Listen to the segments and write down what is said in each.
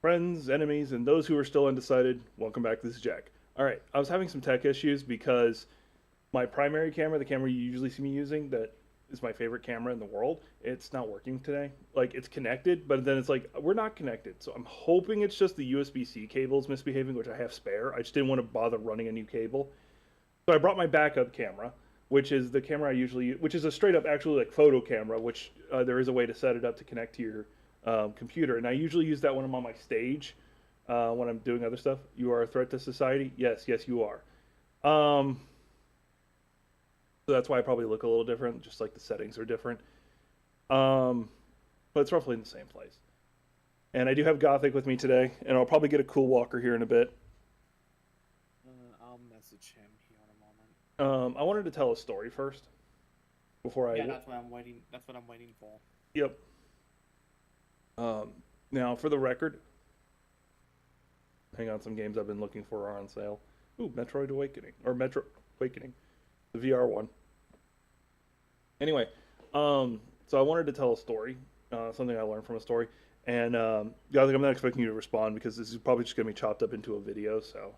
Friends, enemies, and those who are still undecided, welcome back. This is Jack. Alright, I was having some tech issues because my primary camera, the camera you usually see me using, that is my favorite camera in the world, it's not working today. Like, it's connected, but then it's like, we're not connected. So I'm hoping it's just the USB-C cables misbehaving, which I have spare. I just didn't want to bother running a new cable. So I brought my backup camera, which is the camera I usually use, which is a straight up actually like photo camera, which there is a way to set it up to connect to your computer. And I usually use that when I'm on my stage, when I'm doing other stuff. You are a threat to society? Yes, yes, you are. So that's why I probably look a little different, just like the settings are different. But it's roughly in the same place. And I do have Gothic with me today, and I'll probably get a Cool Walker here in a bit. I'll message him here in a moment. I wanted to tell a story first before I. Yeah, that's what I'm waiting. That's what I'm waiting for. Yep. Now, for the record, hang on, some games I've been looking for are on sale. Ooh, Metroid Awakening or Metro Awakening, the VR one. Anyway, so I wanted to tell a story, something I learned from a story, and yeah, I'm not expecting you to respond because this is probably just gonna be chopped up into a video. So,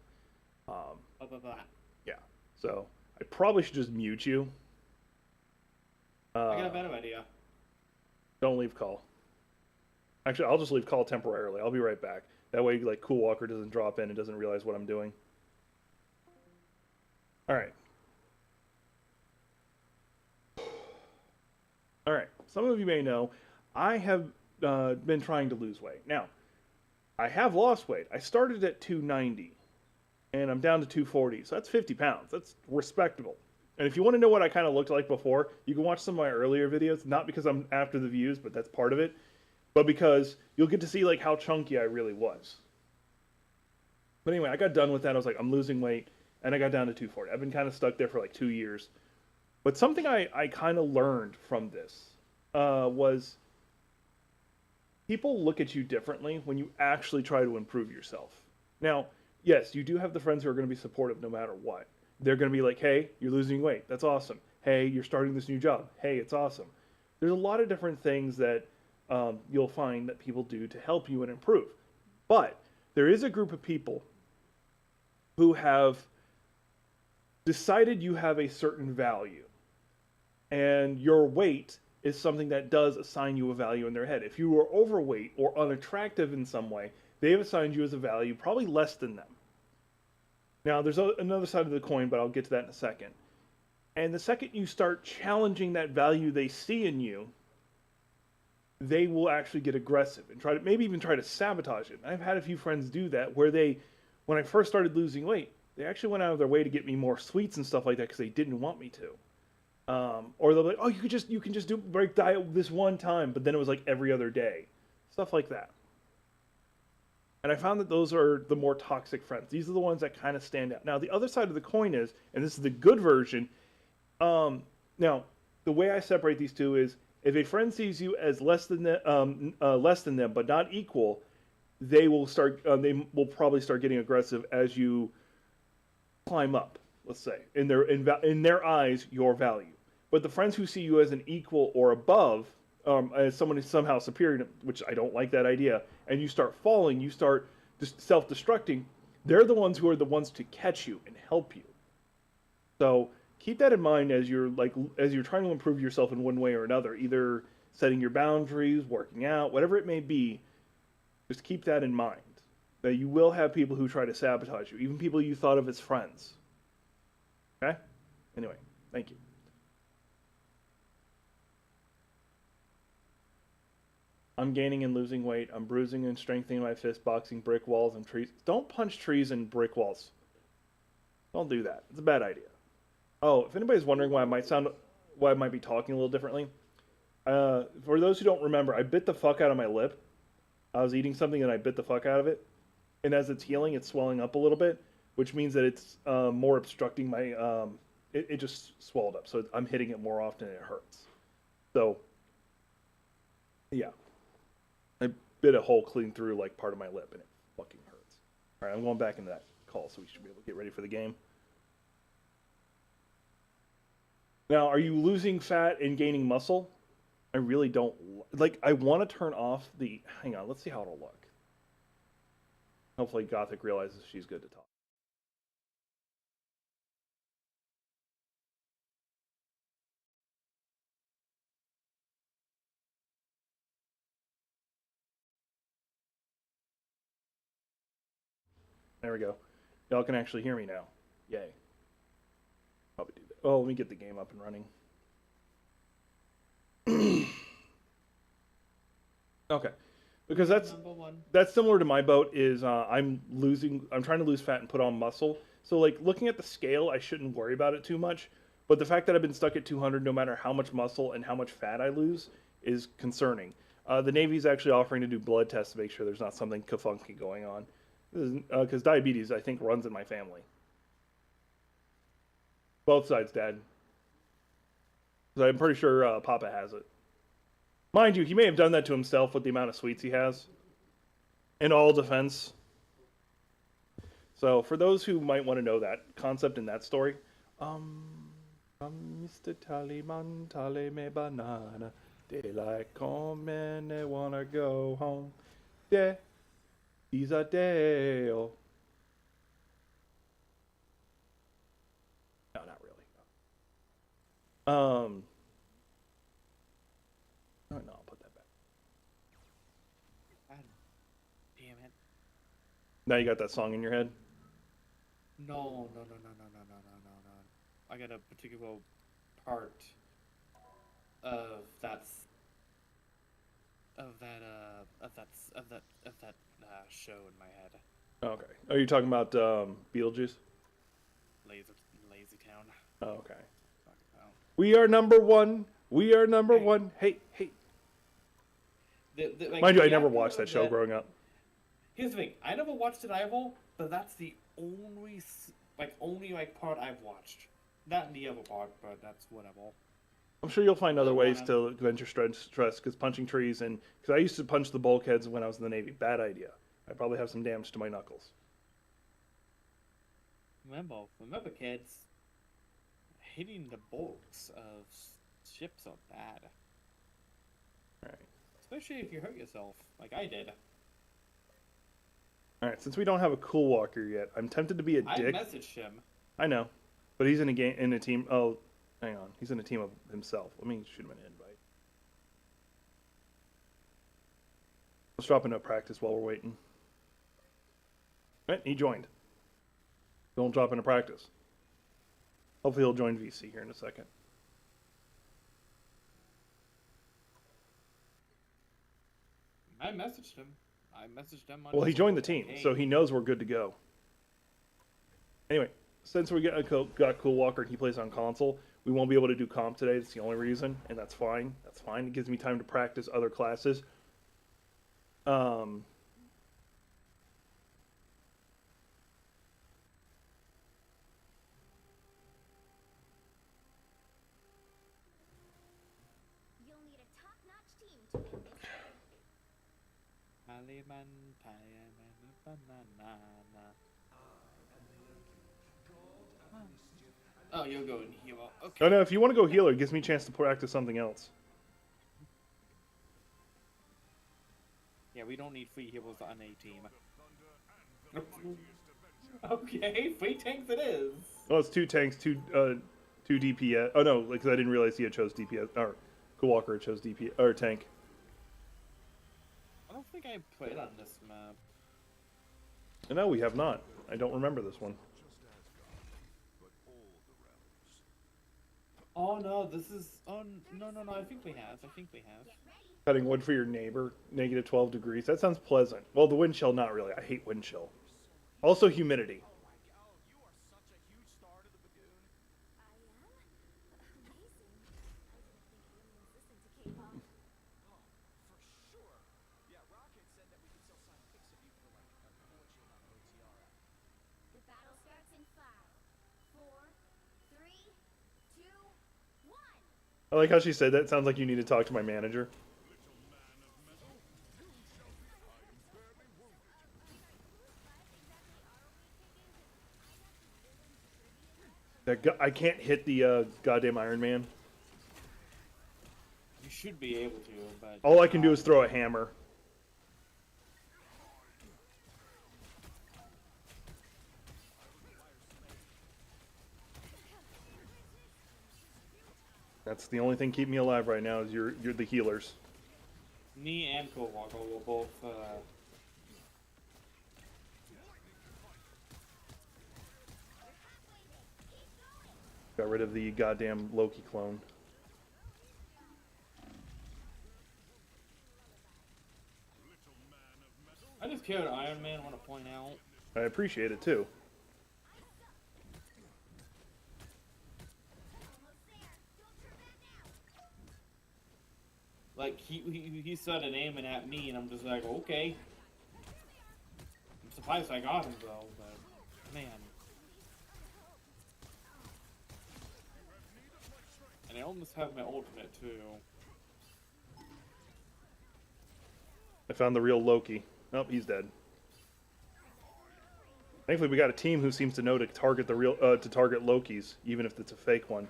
yeah. So I probably should just mute you. I got a better idea. Don't leave call. Actually, I'll just leave call temporarily. I'll be right back. That way, like, Cool Walker doesn't drop in and doesn't realize what I'm doing. All right. All right. Some of you may know I have been trying to lose weight. Now, I have lost weight. I started at 290, and I'm down to 240. So that's 50 pounds. That's respectable. And if you want to know what I kind of looked like before, you can watch some of my earlier videos. Not because I'm after the views, but that's part of it. But because you'll get to see like how chunky I really was. But anyway, I got done with that. I was like, I'm losing weight, and I got down to 240. I've been kind of stuck there for like 2 years. But something I kind of learned from this was people look at you differently when you actually try to improve yourself. Now, yes, you do have the friends who are going to be supportive no matter what. They're going to be like, hey, you're losing weight. That's awesome. Hey, you're starting this new job. Hey, it's awesome. There's a lot of different things that you'll find that people do to help you and improve. But there is a group of people who have decided you have a certain value. And your weight is something that does assign you a value in their head. If you are overweight or unattractive in some way, they have assigned you as a value probably less than them. Now, there's another side of the coin, but I'll get to that in a second. And the second you start challenging that value they see in you, they will actually get aggressive and try to maybe even try to sabotage it. I've had a few friends do that where they, when I first started losing weight, they actually went out of their way to get me more sweets and stuff like that because they didn't want me to. Or they'll be like, oh, you can just do break diet this one time, but then it was like every other day, stuff like that. And I found that those are the more toxic friends. These are the ones that kind of stand out. Now, the other side of the coin is, and this is the good version. Now, the way I separate these two is, if a friend sees you as less than them, but not equal, they will probably start getting aggressive as you climb up. Let's say in their eyes, your value. But the friends who see you as an equal or above, as someone who's somehow superior, which I don't like that idea, and you start falling, you start just self-destructing. They're the ones who are the ones to catch you and help you. So keep that in mind as you're trying to improve yourself in one way or another, either setting your boundaries, working out, whatever it may be. Just keep that in mind, that you will have people who try to sabotage you, even people you thought of as friends. Okay? Anyway, thank you. I'm gaining and losing weight. I'm bruising and strengthening my fist, boxing brick walls and trees. Don't punch trees and brick walls. Don't do that. It's a bad idea. Oh, if anybody's wondering why I might be talking a little differently, for those who don't remember, I bit the fuck out of my lip. I was eating something and I bit the fuck out of it, and as it's healing, it's swelling up a little bit, which means that it's more obstructing my. It just swelled up, so I'm hitting it more often and it hurts. So, yeah, I bit a hole clean through like part of my lip and it fucking hurts. All right, I'm going back into that call, so we should be able to get ready for the game. Now, are you losing fat and gaining muscle? I really don't like. I want to turn off the. Hang on, let's see how it'll look. Hopefully, Gothic realizes she's good to talk. There we go. Y'all can actually hear me now. Yay. Probably do that. Oh, let me get the game up and running. Okay, because that's similar to my boat. Is I'm trying to lose fat and put on muscle. So like looking at the scale, I shouldn't worry about it too much. But the fact that I've been stuck at 200, no matter how much muscle and how much fat I lose, is concerning. The Navy's actually offering to do blood tests to make sure there's not something kafunky going on. Because diabetes, I think, runs in my family. Both sides, Dad. So I'm pretty sure Papa has it. Mind you, he may have done that to himself with the amount of sweets he has. In all defense. So for those who might want to know that concept in that story, Mr. Tallyman, tally me banana. Daylight come and they wanna go home. Yeah, he's a Dale. No, not really. Oh, no, I'll put that back. God damn it. Now you got that song in your head? No. I got a particular part of that show in my head. Okay. Are you talking about Beetlejuice? Lazy Town. Oh, okay. We are number one. We are number one. Hey. Mind you, I never watched that show growing up. Here's the thing: I never watched Arrival, but that's the only part I've watched. Not the other part, but that's whatever. I'm sure you'll find other ways to vent your stress, because punching trees and... Because I used to punch the bulkheads when I was in the Navy. Bad idea. I probably have some damage to my knuckles. Remember, kids, hitting the bulks of ships are bad. Alright. Especially if you hurt yourself, like I did. Alright, since we don't have a cool walker yet, I'm tempted to be a dick. I messaged him. I know. But he's in a team... Oh, hang on. He's in a team of himself. Let me shoot him an invite. Let's drop into practice while we're waiting. Right, he joined. Don't drop into practice. Hopefully he'll join VC here in a second. I messaged him. On well, he joined the team, so he knows we're good to go. Anyway, since we got Cool Walker and he plays on console, we won't be able to do comp today. That's the only reason, and that's fine. That's fine. It gives me time to practice other classes. Oh, you'll go in hero. Okay. Oh no, if you want to go healer, it gives me a chance to practice something else. Yeah, we don't need free heroes on a team. Okay, free tanks it is. Oh, it's 2 tanks, 2 DPS. Oh no, because I didn't realize he had chose DPS. Or Cool Walker chose DPS or tank. I don't think I played on this map. No, we have not. I don't remember this one. Oh no, this is... Oh, no, I think we have. Cutting wood for your neighbor, negative 12 degrees. That sounds pleasant. Well, the wind chill, not really. I hate wind chill. Also, humidity. I like how she said that. It sounds like you need to talk to my manager. I can't hit the goddamn Iron Man. You should be able to, but... All I can do is throw a hammer. That's the only thing keeping me alive right now is you're the healers. Me and Kowalker will both, Got rid of the goddamn Loki clone. I just killed Iron Man, I want to point out. I appreciate it too. Like, he started aiming at me, and I'm just like, okay. I'm surprised I got him, though, but, man. And I almost have my ultimate, too. I found the real Loki. Nope, he's dead. Thankfully, we got a team who seems to know to target the real, to target Lokis, even if it's a fake one.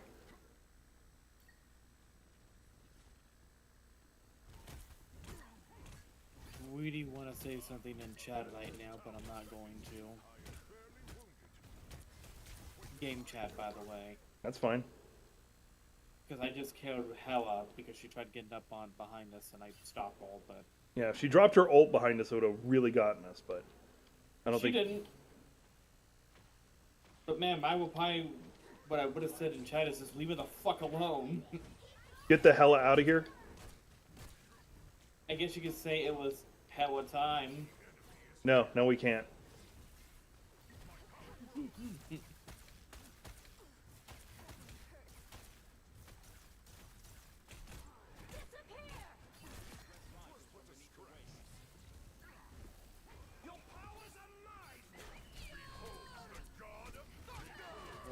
Really want to say something in chat right now, but I'm not going to. Game chat, by the way. That's fine. Because I just killed Hela because she tried getting up on behind us, and I stopped all, but... Yeah, if she dropped her ult behind us, it would have really gotten us, but I don't think... She didn't. But man, I would probably... What I would have said in chat is just leave her the fuck alone. Get the hell out of here. I guess you could say it was Hela time. No, we can't.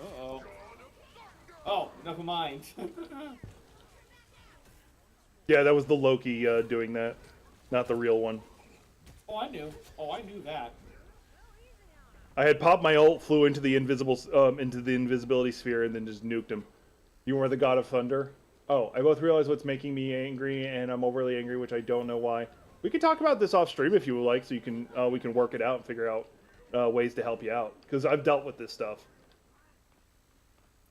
Uh-oh. Oh, never mind. Yeah, that was the Loki doing that, not the real one. Oh, I knew. Oh, I knew that. I had popped my ult, flew into the invisibility sphere, and then just nuked him. You are the god of thunder. Oh, I both realize what's making me angry, and I'm overly angry, which I don't know why. We can talk about this off stream if you would like, so you can we can work it out and figure out ways to help you out. Because I've dealt with this stuff.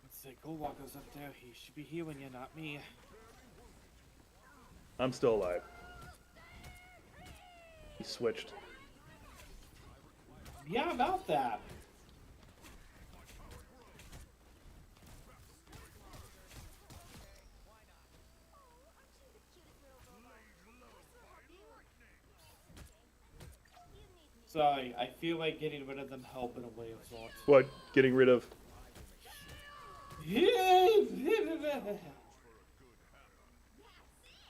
Let's say Kowalker's up there. He should be healing you, not me. I'm still alive. He switched. Yeah, about that. Sorry, I feel like getting rid of them help in a way of sorts. What? Getting rid of?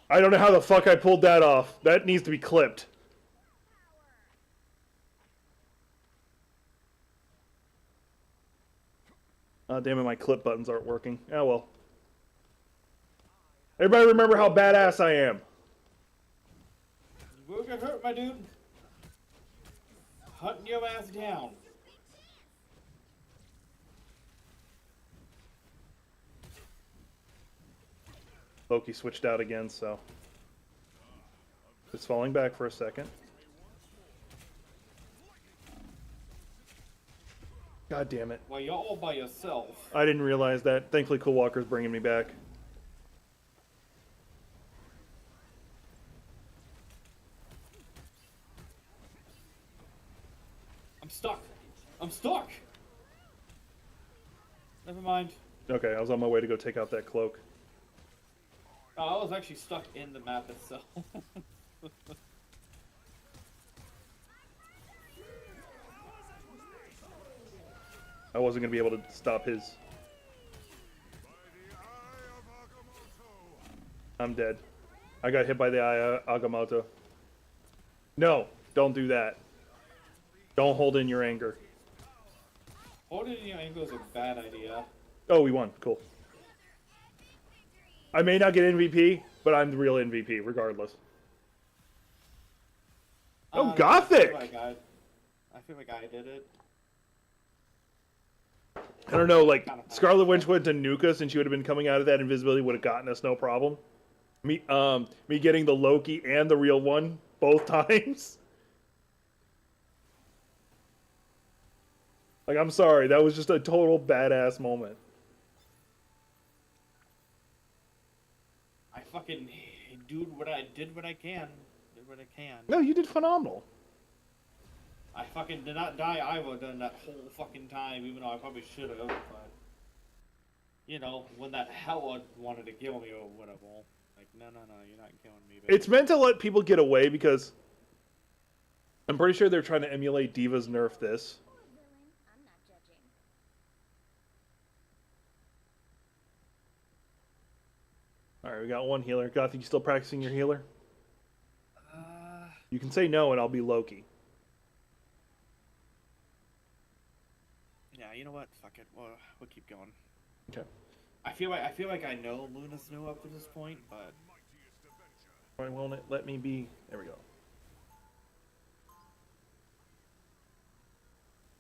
I don't know how the fuck I pulled that off. That needs to be clipped. Oh, damn it, my clip buttons aren't working. Oh, well. Everybody remember how badass I am. You will get hurt, my dude. Hunting your ass down. Loki switched out again, so... It's falling back for a second. God damn it. Well, you're all by yourself. I didn't realize that. Thankfully, Cool Walker's bringing me back. I'm stuck. I'm stuck. Never mind. Okay, I was on my way to go take out that cloak. Oh, I was actually stuck in the map itself. I wasn't going to be able to stop his... I'm dead. I got hit by the Eye Agamotto. No, don't do that. Don't hold in your anger. Holding in your anger is a bad idea. Oh, we won. Cool. I may not get MVP, but I'm the real MVP, regardless. Oh, Gothic! I feel like I did it. I don't know, like, Scarlet Witch went to nuke us and she would have been coming out of that invisibility, would have gotten us no problem. Me getting the Loki and the real one both times. Like, I'm sorry, that was just a total badass moment. I fucking dude what I did what I can. Did what I can. No, you did phenomenal. I fucking did not die either during that whole fucking time, even though I probably should have, but you know, when that hell wanted to kill me or whatever. Like, no, you're not killing me, baby. It's meant to let people get away because I'm pretty sure they're trying to emulate Diva's nerf this. Alright, we got one healer. Goth, you still practicing your healer? You can say no and I'll be Loki. Yeah, you know what? Fuck it. We'll keep going. Okay. I feel like I know Luna's new up to this point, but Why won't it let me be? There we go.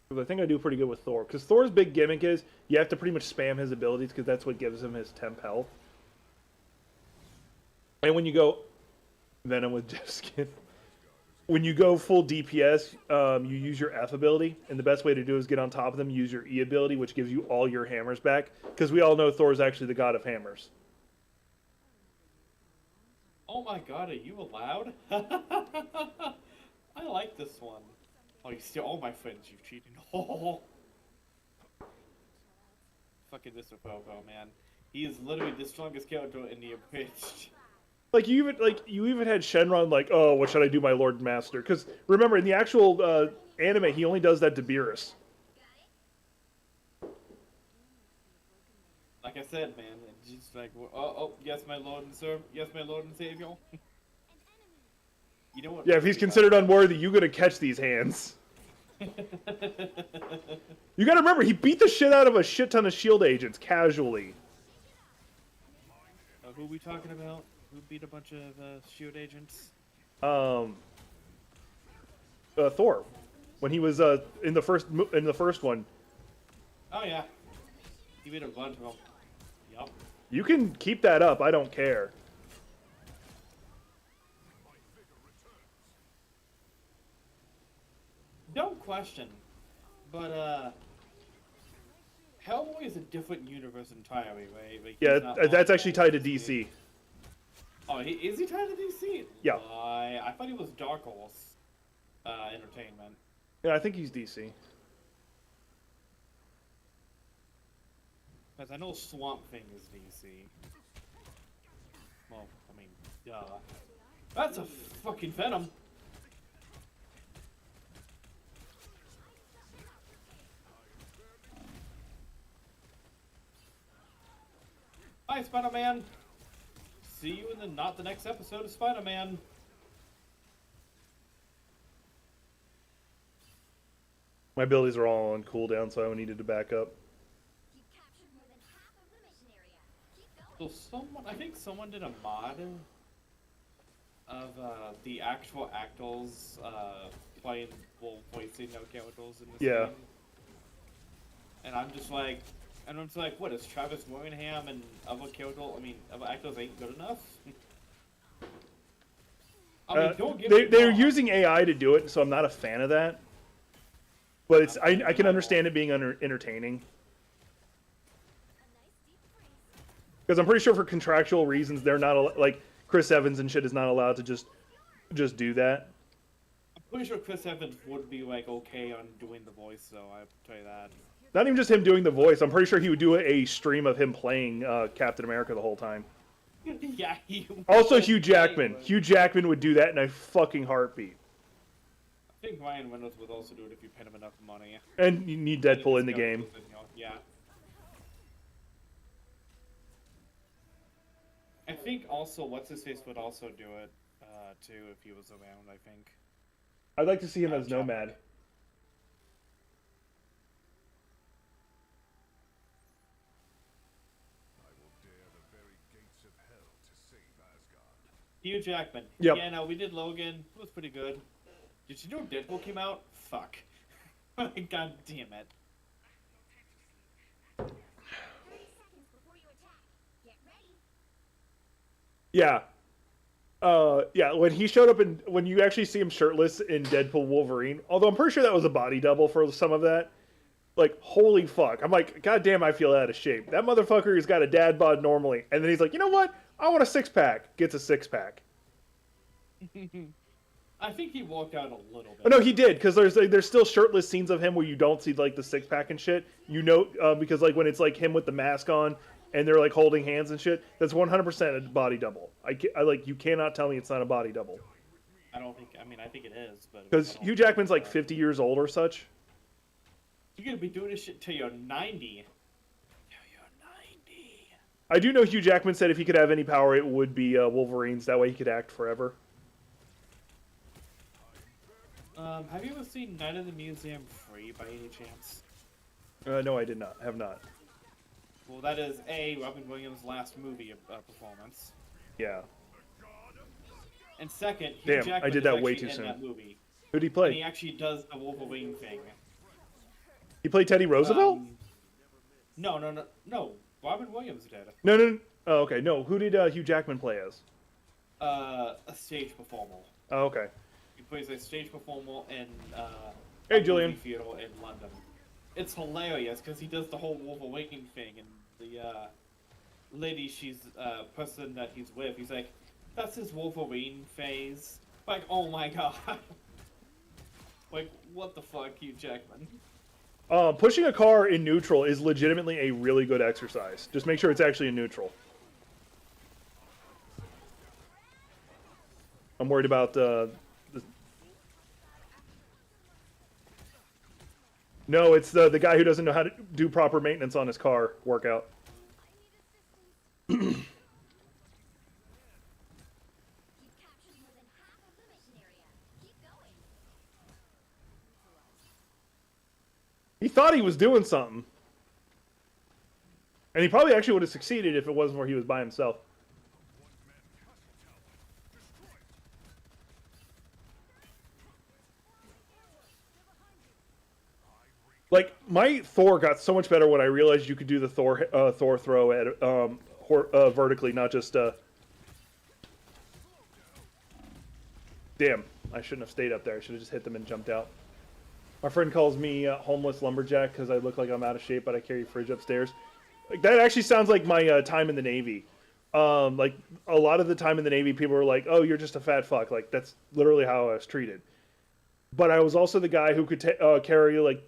Because I think I do pretty good with Thor. Because Thor's big gimmick is you have to pretty much spam his abilities because that's what gives him his temp health. And when you go Venom with Jeff Skin, when you go full DPS, you use your F ability, and the best way to do is get on top of them, use your E ability, which gives you all your hammers back, because we all know Thor is actually the god of hammers. oh my god, are you allowed? I like this one. Oh, you steal all my friends, you cheating. Oh. Fucking this Popo, man. He is literally the strongest character in the Abridged. Like you even had Shenron like, oh, what should I do, my Lord and Master? Because remember, in the actual anime, he only does that to Beerus. Like I said, man, it's just like, oh, yes, my Lord and Sir, yes, my Lord and Savior. You know what? Yeah, if he's considered unworthy, you gotta catch these hands. You gotta remember, he beat the shit out of a shit ton of shield agents casually. Who are we talking about? Who beat a bunch of shield agents? Thor, when he was in the first one. Oh yeah, he beat a bunch of them. Yup. You can keep that up. I don't care. No question, but Hellboy is a different universe entirely, right? Like, Yeah, that's actually tied to DC. Oh, is he tied to DC? Yeah. I thought he was Dark Horse Entertainment. Yeah, I think he's DC. Because I know Swamp Thing is DC. Well, I mean, duh. That's a fucking Venom. Hi, Spider-Man. See you in not the next episode of Spider-Man. My abilities are all on cooldown, so I needed to back up. So I think someone did a mod of the actual actors voicing no characters in this game. And I'm just like, what is Travis Morganham and other actors ain't good enough? I mean, don't get me they're wrong. using AI to do it, so I'm not a fan of that. But it's I can understand it being entertaining. Because I'm pretty sure for contractual reasons, they're not like Chris Evans and shit is not allowed to just do that. I'm pretty sure Chris Evans would be like okay on doing the voice, though. I tell you that. Not even just him doing the voice. I'm pretty sure he would do a stream of him playing Captain America the whole time. Yeah, he would. Also, Hugh Jackman. Hugh Jackman would do that in a fucking heartbeat. I think Ryan Reynolds would also do it if you paid him enough money. And you need Deadpool in the game. Yeah. I think also what's-his-face would also do it, too, if he was around, I think. I'd like to see him as Nomad. Hugh Jackman. Yep. Yeah, no, we did Logan. It was pretty good. Did you know Deadpool came out? Fuck. God damn it. Yeah. Yeah, when he showed up when you actually see him shirtless in Deadpool Wolverine, although I'm pretty sure that was a body double for some of that. Like, holy fuck. I'm like, god damn, I feel out of shape. That motherfucker has got a dad bod normally. And then he's like, you know what? I want a six pack. Gets a six pack. I think he walked out a little bit. Oh, no, he did, because there's still shirtless scenes of him where you don't see, like, the six pack and shit. You know, because, like, when it's, like, him with the mask on and they're, like, holding hands and shit, that's 100% a body double. Like, you cannot tell me it's not a body double. I don't think, I mean, I think it is, but... Because Hugh Jackman's, like, 50 years old or such. You're gonna be doing this shit till you're 90. Till you're 90. I do know Hugh Jackman said if he could have any power, it would be Wolverine's. That way he could act forever. Have you ever seen Night of the Museum free by any chance? No, I did not. Have not. Well, that is Robin Williams' last movie performance. Yeah. And second, Hugh Damn, Jackman I did is that way actually too in soon. that movie. Who'd he And play? he actually does the Wolverine thing. He played Teddy Roosevelt? No. Robin Williams did. No. Oh, okay. No, who did Hugh Jackman play as? A stage performer. Oh, okay. He plays a stage performer in Hey, a Julian. movie theater in London. It's hilarious because he does the whole Wolverine thing, and the lady, she's person that he's with, he's like, "That's his Wolverine phase." Like, oh my god. Like, what the fuck, Hugh Jackman? Pushing a car in neutral is legitimately a really good exercise. Just make sure it's actually in neutral. I'm worried about No, it's the guy who doesn't know how to do proper maintenance on his car workout. He thought he was doing something. And he probably actually would have succeeded if it wasn't where he was by himself. Like, my Thor got so much better when I realized you could do the Thor throw at vertically, not just... Damn, I shouldn't have stayed up there. I should have just hit them and jumped out. My friend calls me homeless lumberjack because I look like I'm out of shape, but I carry a fridge upstairs. Like, that actually sounds like my time in the Navy. Like, a lot of the time in the Navy, people were like, oh, you're just a fat fuck. Like, that's literally how I was treated. But I was also the guy who could carry, like,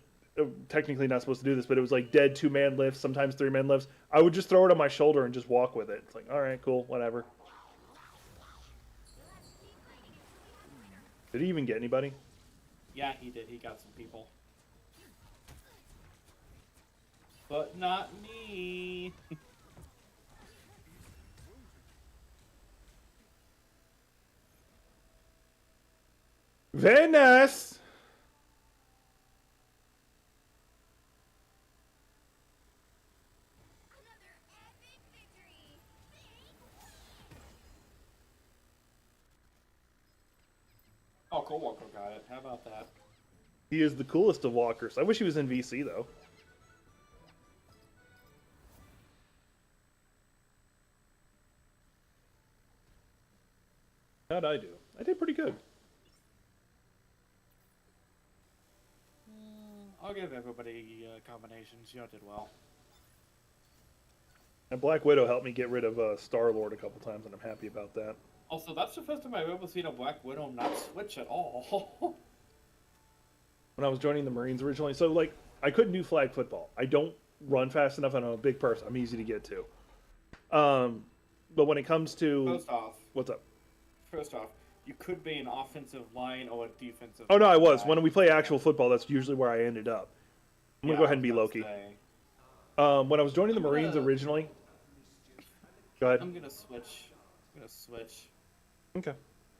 technically not supposed to do this, but it was like dead 2-man lifts, sometimes 3-man lifts. I would just throw it on my shoulder and just walk with it. It's like, all right, cool, whatever. Did he even get anybody? Yeah, he did. He got some people. But not me. Very nice. Oh, Cold Walker got it. How about that? He is the coolest of walkers. I wish he was in VC, though. How'd I do? I did pretty good. I'll give everybody combinations. You did well. And Black Widow helped me get rid of Star-Lord a couple times, and I'm happy about that. Also, that's the first time I've ever seen a Black Widow not switch at all. When I was joining the Marines originally, so, like, I couldn't do flag football. I don't run fast enough, and I'm a big person. I'm easy to get to. But when it comes to... First off, What's up? you could be an offensive line or a defensive Oh, no, I was. guy. When we play actual football, that's usually where I ended up. I'm going to go ahead and be Loki. When I was joining the Marines originally... Go ahead. I'm gonna switch. Okay.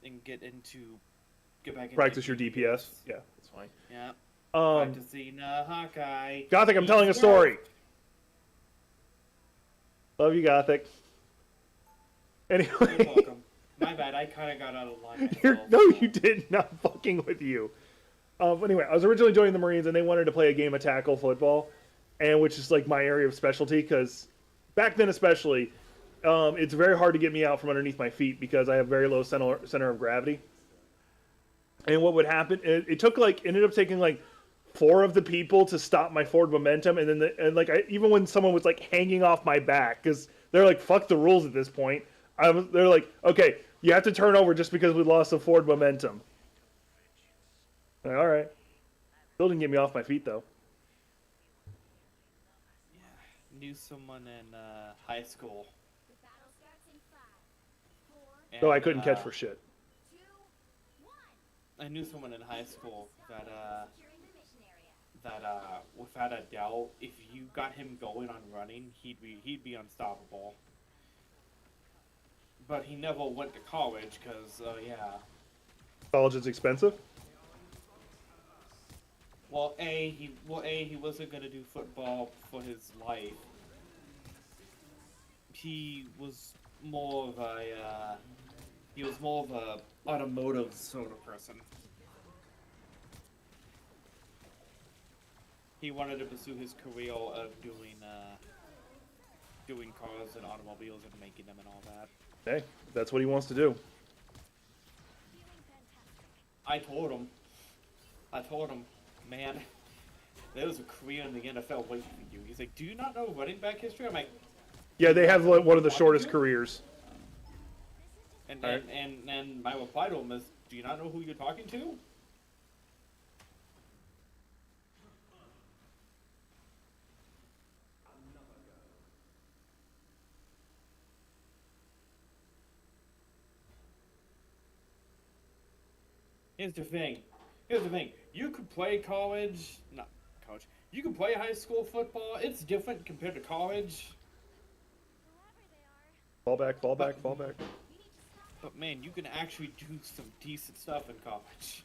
And get back into Practice your DPS. Yeah, that's fine. Yeah. Practicing Hawkeye. Gothic, I'm telling a story. Love you, Gothic. Anyway. You're welcome. My bad, I kind of got out of line myself. No, you did not. Fucking with you. Anyway, I was originally joining the Marines, and they wanted to play a game of tackle football, and which is like my area of specialty, because back then especially, it's very hard to get me out from underneath my feet because I have very low center of gravity. And what would happen? It took like ended up taking like 4 of the people to stop my forward momentum, and then even when someone was like hanging off my back because they're like fuck the rules at this point. They're like, okay, you have to turn over just because we lost the forward momentum. Like, all right, still didn't get me off my feet though. Knew someone in high school. So I couldn't catch for shit. I knew someone in high school that without a doubt, if you got him going on running, he'd be unstoppable. But he never went to college because yeah. College is expensive. Well, he wasn't gonna do football for his life. He was more of a automotive sort of person. He wanted to pursue his career of doing cars and automobiles and making them and all that. Hey, that's what he wants to do. I told him, man, there's a career in the NFL waiting for you. He's like, do you not know running back history? I'm like, yeah, they have like one of the shortest careers. And my reply to him is, do you not know who you're talking to? Here's the thing. You could play you can play high school football. It's different compared to college. Fall back. But man, you can actually do some decent stuff in college.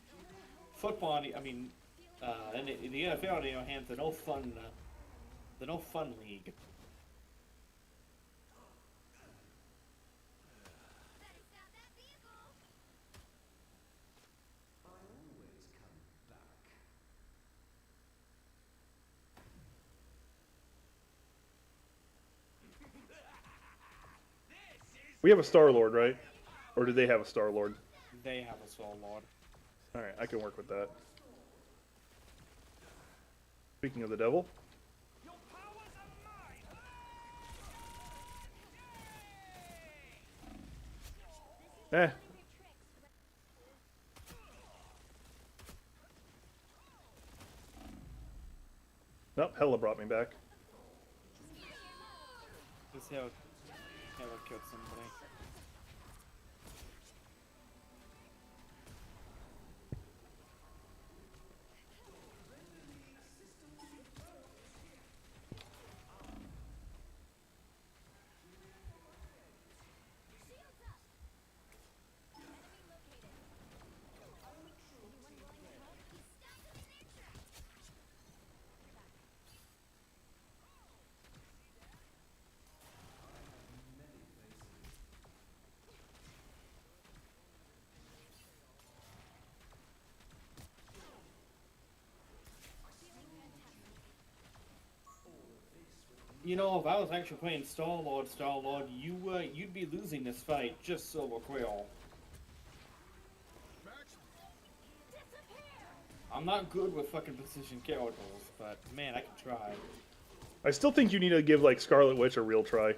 Football, I mean, in the NFL, on the other hand, they're no fun league. We have a Star-Lord, right? Or do they have a Star-Lord? They have a Star-Lord. Alright, I can work with that. Speaking of the devil. Eh. Nope, Hella brought me back. This Hella killed somebody. You know, if I was actually playing Star-Lord, you'd be losing this fight just so quick. I'm not good with fucking precision characters, but man, I can try. I still think you need to give like Scarlet Witch a real try.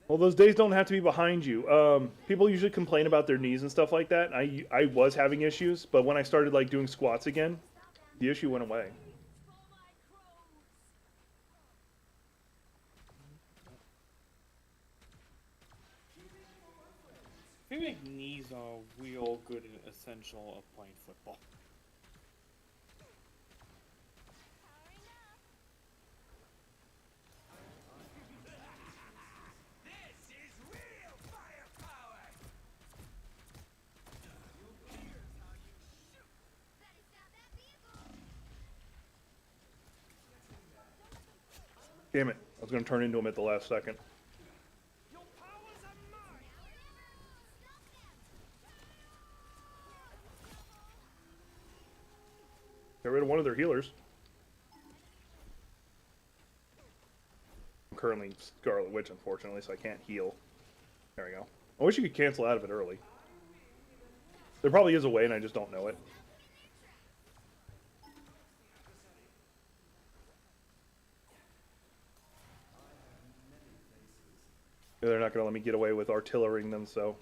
Well, those days don't have to be behind you. People usually complain about their knees and stuff like that. I was having issues, but when I started like doing squats again, the issue went away. I feel like knees are real good and essential of playing football. Damn it. I was going to turn into him at the last second. Get rid of one of their healers. I'm currently Scarlet Witch, unfortunately, so I can't heal. There we go. I wish you could cancel out of it early. There probably is a way, and I just don't know it. They're not going to let me get away with artillerying them, so...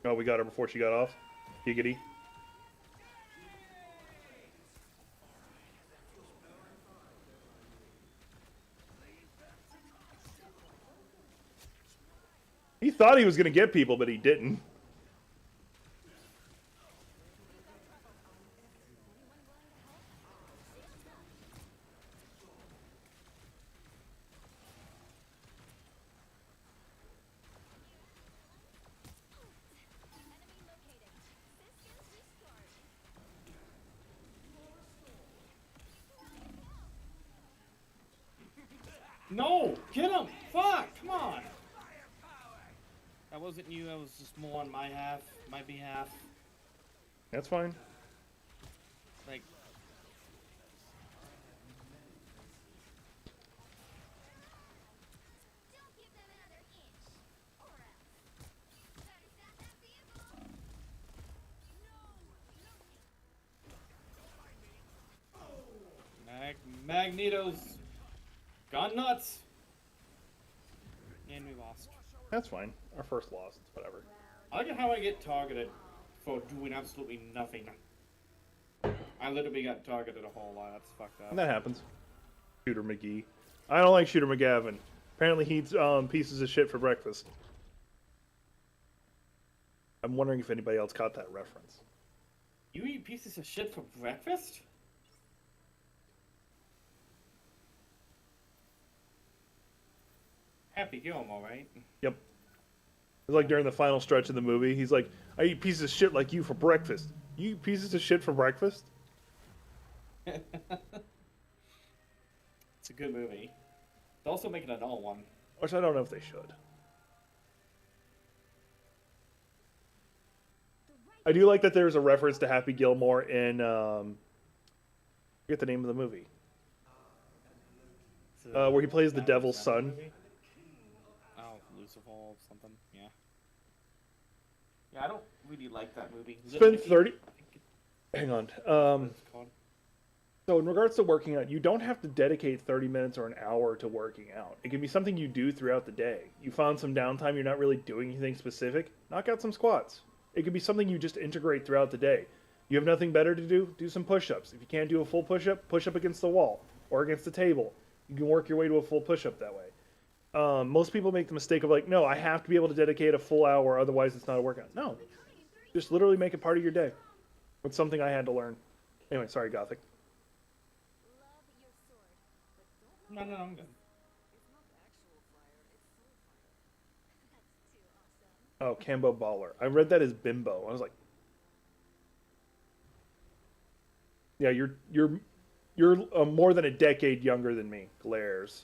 Oh, we got her before she got off. Giggity. He thought he was going to get people, but he didn't. No! Get him! Fuck! Come on! That wasn't you, that was just more on my behalf. That's fine. Like... Magneto's gone nuts! And we lost. That's fine. Our first loss. It's whatever. I like how I get targeted for doing absolutely nothing. I literally got targeted a whole lot. That's fucked up. And that happens. Shooter McGee. I don't like Shooter McGavin. Apparently he eats pieces of shit for breakfast. I'm wondering if anybody else caught that reference. You eat pieces of shit for breakfast? Happy Gilmore, right? Yep. It's like during the final stretch of the movie, he's like, I eat pieces of shit like you for breakfast. You eat pieces of shit for breakfast? It's a good movie. They're also making another one. Which I don't know if they should. I do like that there's a reference to Happy Gilmore in, I forget the name of the movie. Where he plays the devil's son. Movie? Oh, Lucifer or something, yeah. Yeah, I don't really like that movie. Spend 30... Hang on. So in regards to working out, you don't have to dedicate 30 minutes or an hour to working out. It can be something you do throughout the day. You found some downtime, you're not really doing anything specific, knock out some squats. It could be something you just integrate throughout the day. You have nothing better to do some push-ups. If you can't do a full push-up, push up against the wall or against the table. You can work your way to a full push-up that way. Most people make the mistake of like, no, I have to be able to dedicate a full hour, otherwise it's not a workout. No, just literally make it part of your day. It's something I had to learn. Anyway, sorry, Gothic. No, I'm good. Oh, Cambo Baller. I read that as Bimbo. I was like, yeah, you're more than a decade younger than me. Glares.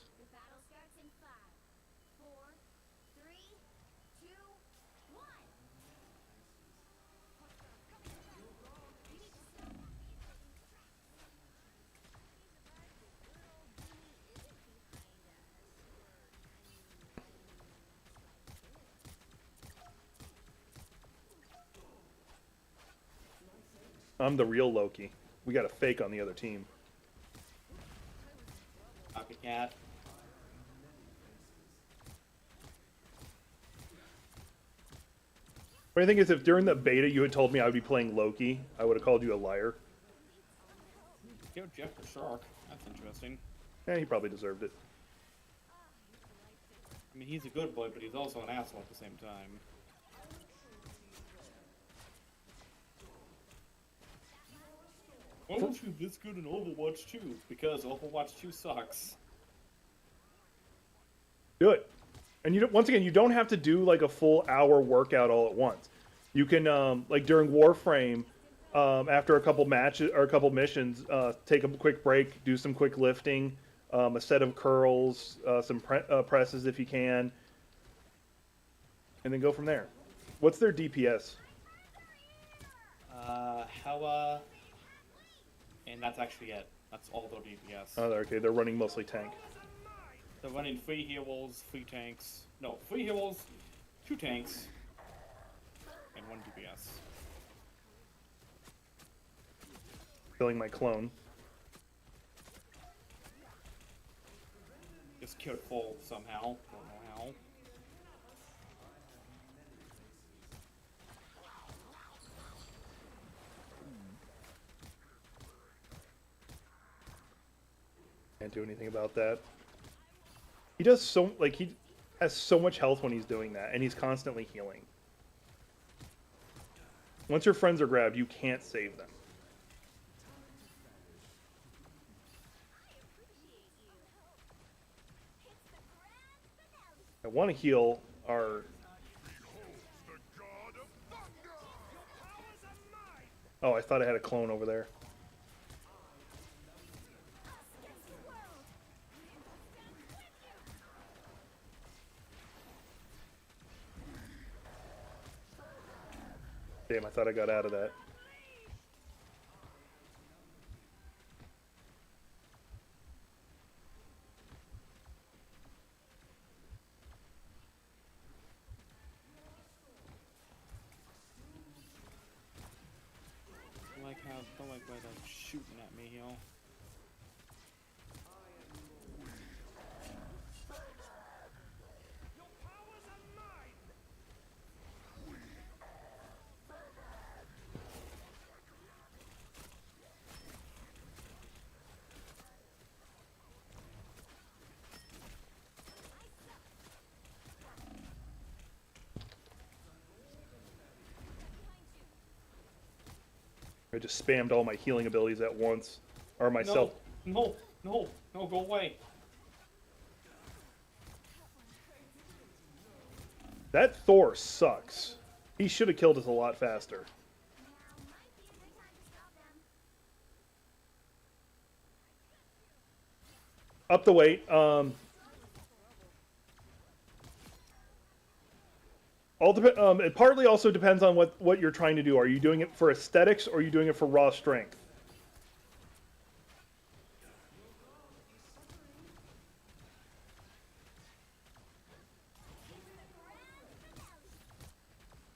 I'm the real Loki. We got a fake on the other team. Copycat. Funny thing is, if during the beta you had told me I would be playing Loki, I would have called you a liar. Go Jeff the Shark. That's interesting. Yeah, he probably deserved it. I mean, he's a good boy, but he's also an asshole at the same time. Why don't you this good in Overwatch 2? Because Overwatch 2 sucks. Do it. And once again, you don't have to do like a full hour workout all at once. You can, like during Warframe, after a couple matches or a couple missions, take a quick break, do some quick lifting, a set of curls, some presses if you can, and then go from there. What's their DPS? Hella, and that's actually it. That's all their DPS. Oh, okay, they're running mostly tank. They're running 3 heroes, 3 tanks. No, 3 heroes, 2 tanks, and 1 DPS. Killing my clone. Just killed full somehow. Don't know how. Can't do anything about that. He does so, like, he has so much health when he's doing that, and he's constantly healing. Once your friends are grabbed, you can't save them. I want to heal our... Oh, I thought I had a clone over there. Damn, I thought I got out of that. Don't like why they're shooting at me, yo. I just spammed all my healing abilities at once. Or myself. No, go away. That Thor sucks. He should have killed us a lot faster. Up the weight. It partly also depends on what you're trying to do. Are you doing it for aesthetics or are you doing it for raw strength?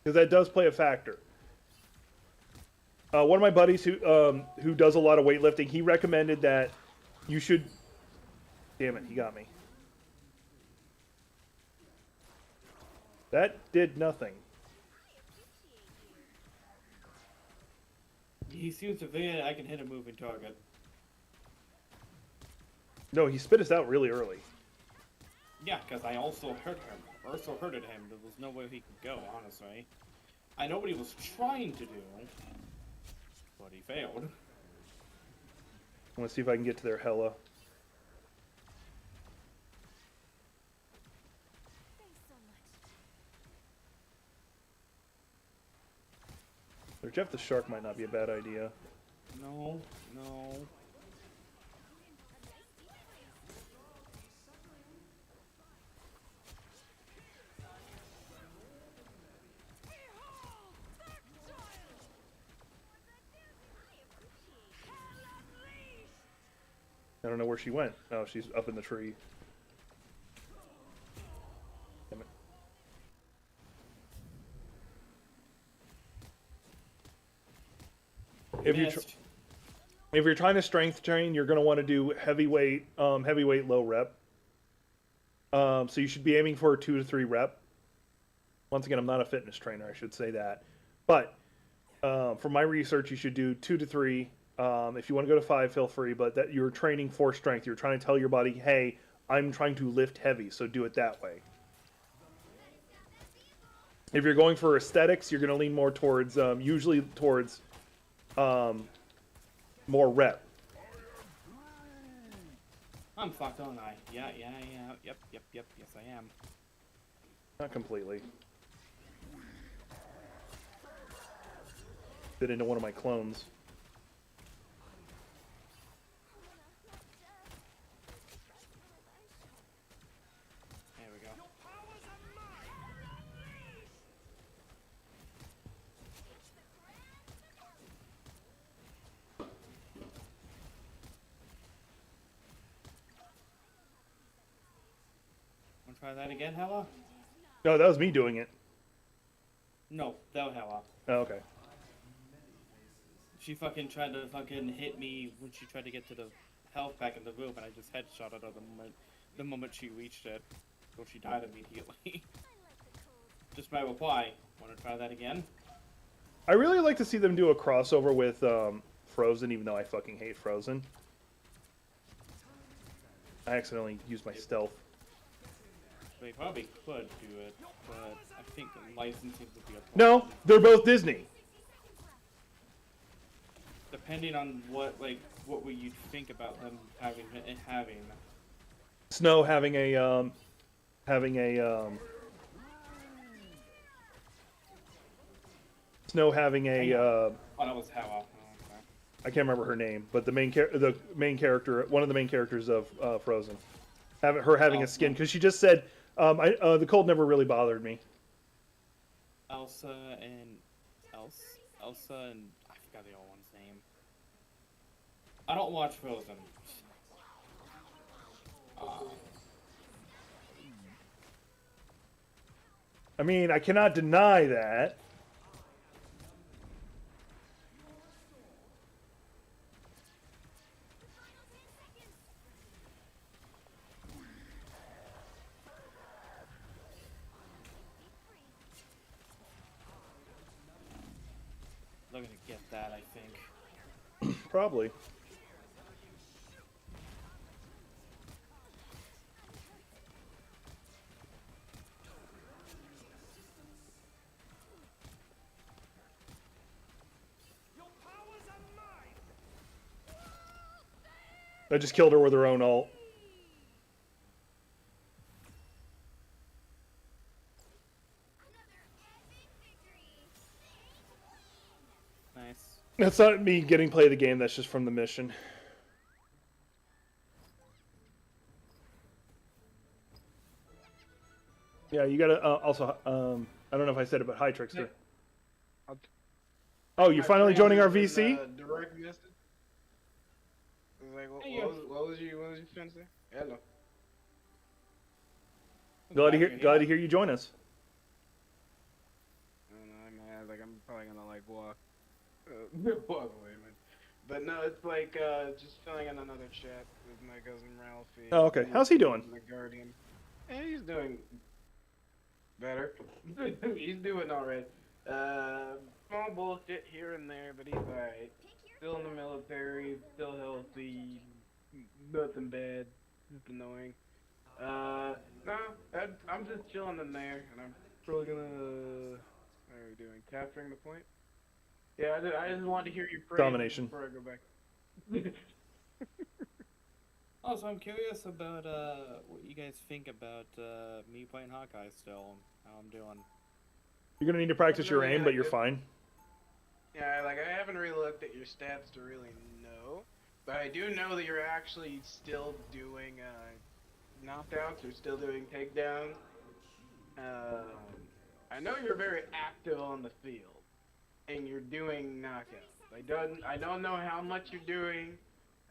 Because that does play a factor. One of my buddies who does a lot of weightlifting, he recommended that you should... Damn it, he got me. That did nothing. He seems to think I can hit a moving target. No, he spit us out really early. Yeah, because I also hurt him. Also hurted him. There was no way he could go, honestly. I know what he was trying to do, but he failed. I want to see if I can get to their Hela. Their Jeff the Shark might not be a bad idea. No. I don't know where she went. Oh, she's up in the tree. Damn it. If you're trying to strength train, you're going to want to do heavyweight low rep. So you should be aiming for a 2 to 3 rep. Once again, I'm not a fitness trainer, I should say that. But from my research, you should do 2 to 3. If you want to go to 5, feel free. But that you're training for strength. You're trying to tell your body, hey, I'm trying to lift heavy, so do it that way. If you're going for aesthetics, you're going to lean more towards, usually towards more rep. I'm fucked, aren't I? Yeah. Yep. Yes, I am. Not completely. Fit into one of my clones. There we go. Wanna try that again, Hella? No, that was me doing it. No, that was Hella. Oh, okay. She fucking tried to fucking hit me when she tried to get to the health pack in the room, and I just headshotted her the moment she reached it. So she died immediately. Just my reply. Wanna try that again? I really like to see them do a crossover with Frozen, even though I fucking hate Frozen. I accidentally used my stealth. They probably could do it, but I think the licensing would be a problem. No, they're both Disney. Depending on what would you think about them having. Snow having a Snow having a Oh, that was Hella. Oh, okay. I can't remember her name, but the main character, one of the main characters of Frozen, having a skin, because she just said, the cold never really bothered me. Elsa and I forgot the old one's name. I don't watch Frozen. I mean, I cannot deny that. They're gonna get that, I think. Probably. I just killed her with her own ult. Nice. That's not me getting play of the game, that's just from the mission. Yeah, you gotta, also, I don't know if I said it, but hi, Trickster. Oh, you're finally joining our VC? Direct message. It was like, what was you trying to say? Hello. Glad to hear you join us. I don't know, I'm probably gonna like walk away, man. But no, it's like just filling in another chat with my cousin Ralphie. Oh, okay. How's he doing? The Guardian. And he's doing better. He's doing alright. Small bullshit here and there, but he's alright. Still in the military, still healthy, nothing bad, just annoying. No, I'm just chilling in there, and I'm probably gonna. What are we doing? Capturing the point? Yeah, I just wanted to hear you pray Domination. before I go back. Oh, so I'm curious about what you guys think about me playing Hawkeye still, how I'm doing. You're gonna need to practice your aim, but you're fine. Yeah, like I haven't really looked at your stats to really know, but I do know that you're actually still doing knockouts or still doing takedowns. I know you're very active on the field, and you're doing knockouts. I don't know how much you're doing.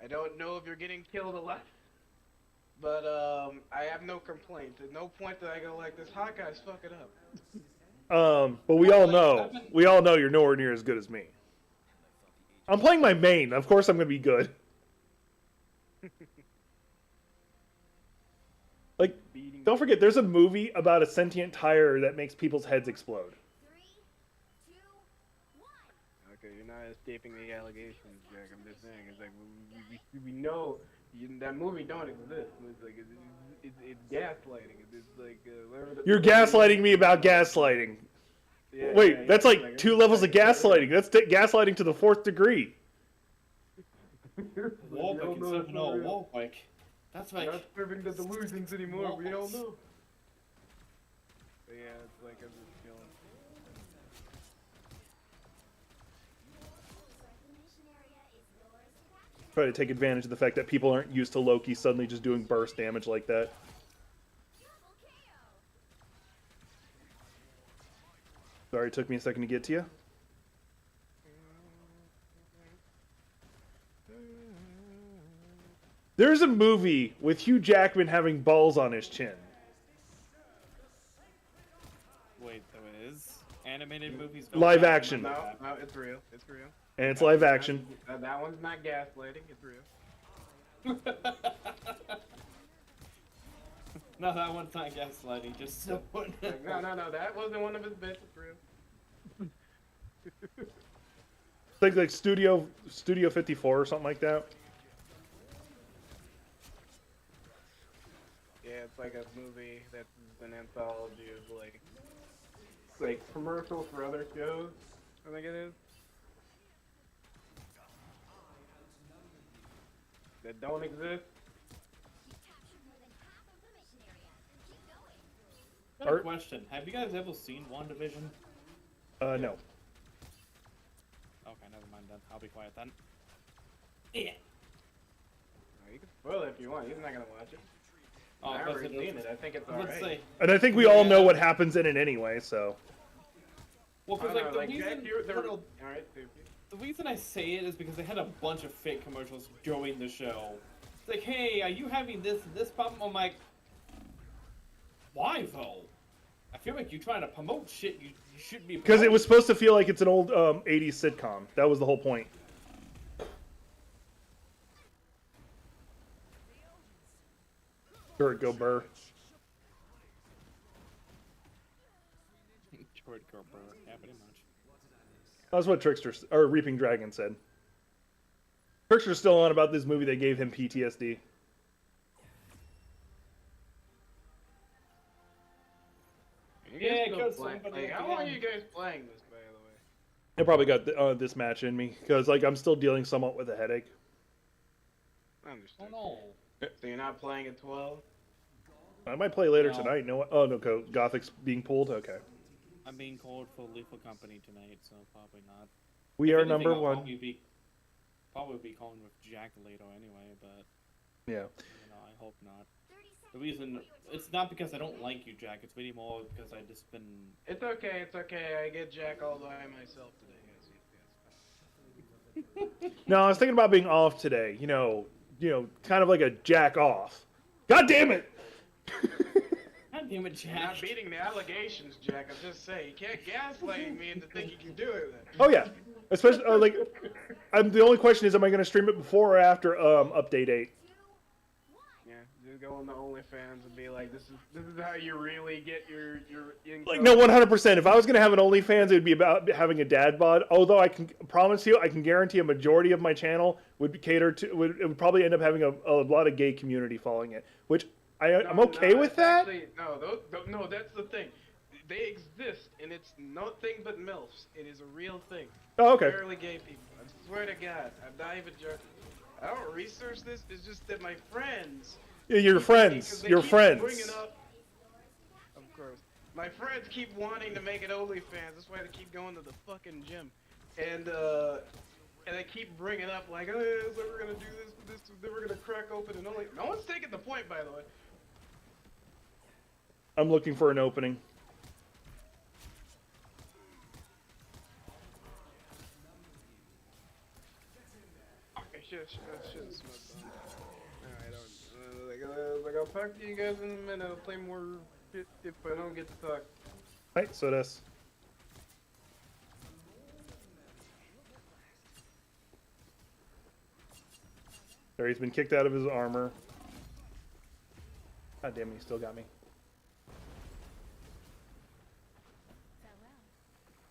I don't know if you're getting killed a lot, but I have no complaints. At no point that I go like this. Hawkeye's fucking up. But we all know you're nowhere near as good as me. I'm playing my main. Of course I'm gonna be good. Like, don't forget, there's a movie about a sentient tire that makes people's heads explode. 3, 2, 1. Okay, you're not escaping the allegations, Jack. I'm just saying. It's like we know that movie don't exist. It's like it's gaslighting. It's like You're gaslighting me about gaslighting. Yeah, Wait, that's like 2 levels of gaslighting. That's gaslighting to the 4th degree. Warwick and 7-0 Warwick. That's like. Not serving the delusions anymore. We all know. But yeah, it's like I'm just feeling. Try to take advantage of the fact that people aren't used to Loki suddenly just doing burst damage like that. Sorry, it took me a second to get to you. There's a movie with Hugh Jackman having balls on his chin. Wait, there is animated movies. don't Live have action. them No, like no, it's real. It's real. And it's live action. That one's not gaslighting. It's real. that. No, that one's not gaslighting. Just so. Like, no. That wasn't one of his bits. It's real. Think like Studio 54 or something like that. Yeah, it's like a movie that's an anthology of like commercials for other shows. I think it is. That don't exist. Got a question. Have you guys ever seen WandaVision? No. Okay, never mind then. I'll be quiet then. Yeah. No, you can spoil it if you want. He's not gonna watch it. Oh, I've I was already gonna- seen it. I think it's I was alright. gonna say, And I think we all know what happens in it anyway, so. well, because like the reason, Alright, the reason I say it is because they had a bunch of fake commercials during the show. It's like, hey, are you having this and this problem? I'm like, why though? I feel like you're trying to promote shit you shouldn't be. Because it was promoting. supposed to feel like it's an old 80s sitcom. That was the whole point. Sure, go Burr. George Gerber, yeah, pretty much. That's what Trickster or Reaping Dragon said. Trickster's still on about this movie that gave him PTSD. Yeah, still because playing. somebody Like, how long are you guys playing this, by the way? I probably got this match in me because like I'm still dealing somewhat with a headache. I Oh understand. no. So you're not playing at 12? I might play later No. tonight. No, oh no, Gothic's being pulled. Okay, I'm being called for Lethal Company tonight, so probably not. we If are anything, number I'll one. Probably be calling with Jack later anyway, but Yeah. you know, I hope not. The reason it's not because I don't like you, Jack. It's really more because I just been. It's okay, it's okay. I get Jack all by myself today, guys. No, I was thinking about being off today. You know, kind of like a jack off. God damn it! God damn it, You're not Jack. beating the allegations, Jack. I'm just saying. You can't gaslight me into thinking you can do it. Oh yeah, especially like, the only question is, am I going to stream it before or after update 8? Yeah, just go on the OnlyFans and be like, this is how you really get your income. Like no, 100%. If I was going to have an OnlyFans, it would be about having a dad bod. Although I can promise you, I can guarantee a majority of my channel would be catered to. It would probably end up having a lot of gay community following it, which I'm okay with it's that. Actually, no, that's the thing. They exist, and it's nothing but MILFs. It is a real thing. Oh, okay. Barely gay people. I swear to God, I'm not even joking. I don't research this. It's just that my friends. Yeah, your friends. because they Your keep friends. bringing up- Of course. My friends keep wanting to make it OnlyFans. That's why they keep going to the fucking gym, and they keep bringing up like, oh, so we're gonna do this, then we're gonna crack open and only. No one's taking the point, by the way. I'm looking for an opening. I should have smoked on that. Alright, I'll talk to you guys in a minute. I'll play more shit if I don't get to talk. Right, so that's. There, he's been kicked out of his armor. God damn it, he still got me.